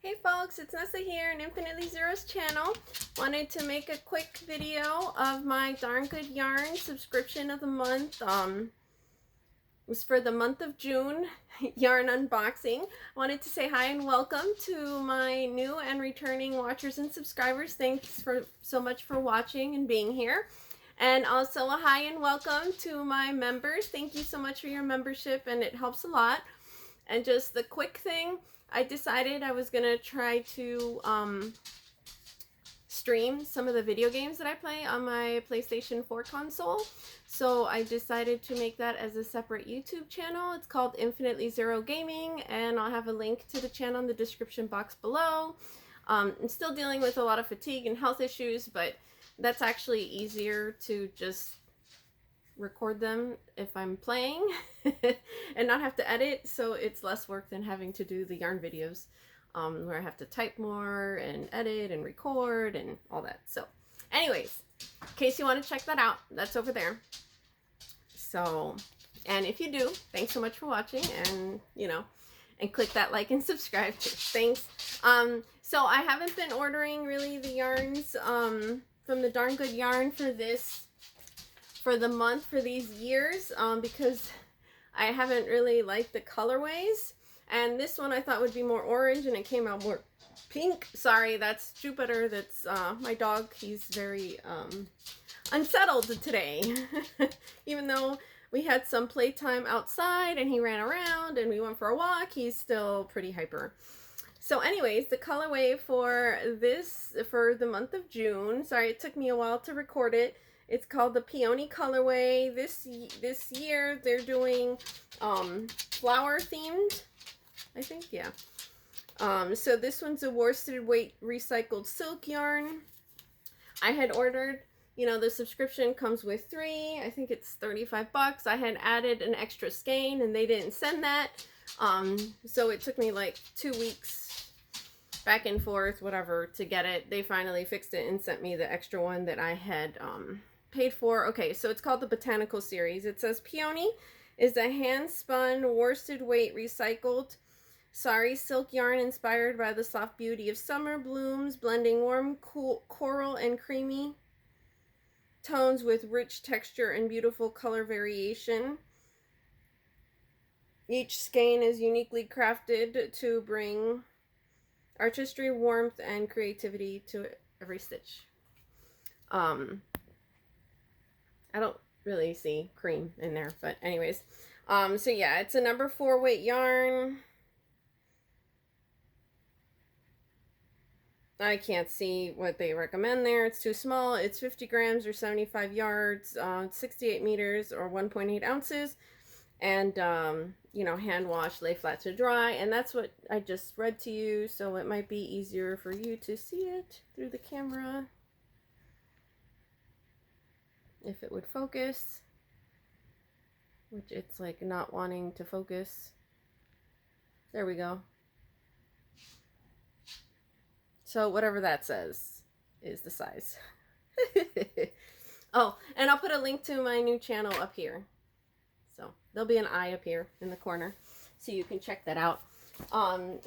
Hey folks, it's Nessa here in Infinitely Zero's channel. Wanted to make a quick video of my Darn Good Yarn subscription of the month. It was for the month of June, yarn unboxing. Wanted to say hi and welcome to my new and returning watchers and subscribers. Thanks so much for watching and being here. And also a hi and welcome to my members. Thank you so much for your membership, and it helps a lot. And just the quick thing, I decided I was gonna try to stream some of the video games that I play on my PlayStation 4 console. So I decided to make that as a separate YouTube channel. It's called Infinitely Zero Gaming, and I'll have a link to the channel in the description box below. I'm still dealing with a lot of fatigue and health issues, but that's actually easier to just record them if I'm playing and not have to edit, so it's less work than having to do the yarn videos where I have to type more and edit and record and all that. So anyways, in case you want to check that out, that's over there. So, and if you do, thanks so much for watching, and and click that like and subscribe too. Thanks. So I haven't been ordering really the yarns from the Darn Good Yarn for the month for these years because I haven't really liked the colorways, and this one I thought would be more orange and it came out more pink. Sorry, that's Jupiter. That's my dog. He's very unsettled today. Even though we had some playtime outside and he ran around and we went for a walk, he's still pretty hyper. So anyways, the colorway for the month of June, sorry it took me a while to record it, it's called the Peony colorway. This year they're doing flower themed, I think, yeah. So this one's a worsted weight recycled silk yarn. I had ordered, the subscription comes with 3. I think it's 35 bucks. I had added an extra skein and they didn't send that. So it took me like 2 weeks back and forth, whatever, to get it. They finally fixed it and sent me the extra one that I had paid for. Okay, so it's called the Botanical series. It says Peony is a hand-spun worsted weight recycled sari silk yarn inspired by the soft beauty of summer blooms, blending warm coral and creamy tones with rich texture and beautiful color variation. Each skein is uniquely crafted to bring artistry, warmth, and creativity to every stitch. I don't really see cream in there, but anyways. So yeah, it's a number 4 weight yarn. I can't see what they recommend there. It's too small. It's 50 grams or 75 yards, 68 meters or 1.8 ounces. And, hand wash, lay flat to dry. And that's what I just read to you, so it might be easier for you to see it through the camera. If it would focus, which it's like not wanting to focus. There we go. So whatever that says is the size. Oh, and I'll put a link to my new channel up here. So there'll be an eye up here in the corner, so you can check that out.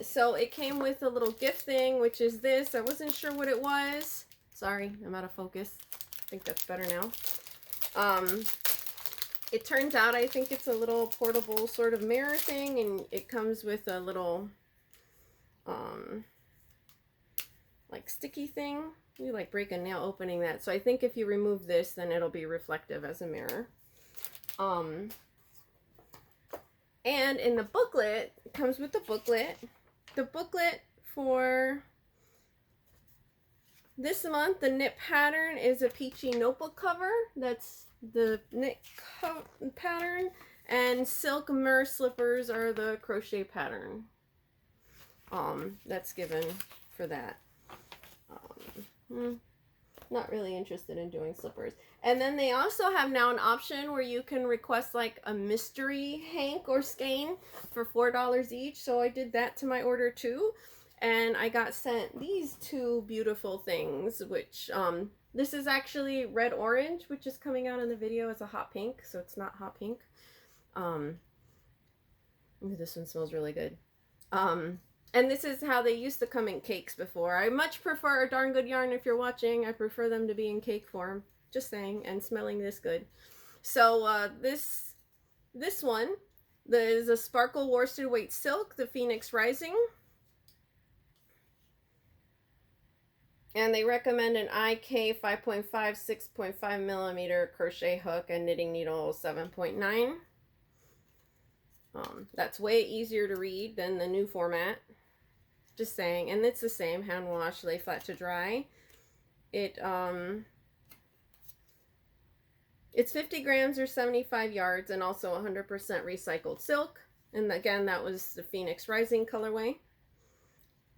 So it came with a little gift thing, which is this. I wasn't sure what it was. Sorry, I'm out of focus. I think that's better now. It turns out I think it's a little portable sort of mirror thing, and it comes with a little like sticky thing. You like break a nail opening that. So I think if you remove this, then it'll be reflective as a mirror. And in the booklet, it comes with the booklet. The booklet for this month, the knit pattern is a peachy notebook cover. That's the knit pattern. And silk mer slippers are the crochet pattern. That's given for that. Not really interested in doing slippers. And then they also have now an option where you can request like a mystery hank or skein for $4 each. So I did that to my order too. And I got sent these 2 beautiful things, which this is actually red orange, which is coming out in the video as a hot pink, so it's not hot pink. This one smells really good. And this is how they used to come in cakes before. I much prefer a darn good yarn. If you're watching, I prefer them to be in cake form. Just saying, and smelling this good. So this one, is a sparkle worsted weight silk, the Phoenix Rising. And they recommend an IK 5.5, 6.5 millimeter crochet hook and knitting needle 7.9. That's way easier to read than the new format. Just saying. And it's the same, hand wash, lay flat to dry. It's 50 grams or 75 yards and also 100% recycled silk. And again, that was the Phoenix Rising colorway,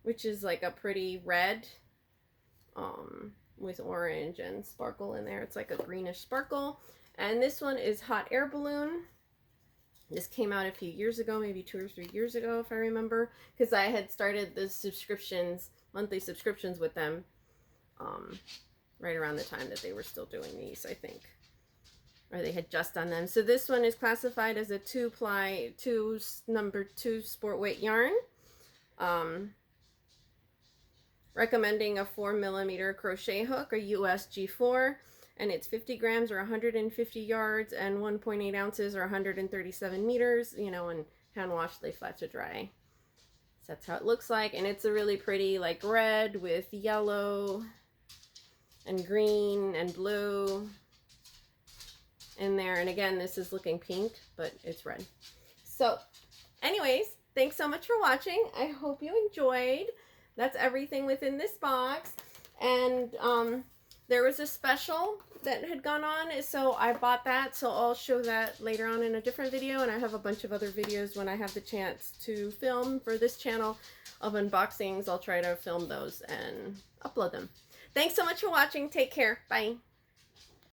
which is like a pretty red with orange and sparkle in there. It's like a greenish sparkle. And this one is Hot Air Balloon. This came out a few years ago, maybe 2 or 3 years ago, if I remember, because I had started the subscriptions, monthly subscriptions with them, right around the time that they were still doing these, I think, or they had just done them. So this one is classified as a 2-ply, number 2 sport weight yarn. Recommending a 4 millimeter crochet hook, a US G4, and it's 50 grams or 150 yards and 1.8 ounces or 137 meters, you know, and hand wash, lay flat to dry. So that's how it looks like. And it's a really pretty like red with yellow and green and blue in there. And again, this is looking pink, but it's red. So anyways, thanks so much for watching. I hope you enjoyed. That's everything within this box. And there was a special that had gone on, so I bought that, so I'll show that later on in a different video. And I have a bunch of other videos when I have the chance to film for this channel of unboxings. I'll try to film those and upload them. Thanks so much for watching. Take care. Bye.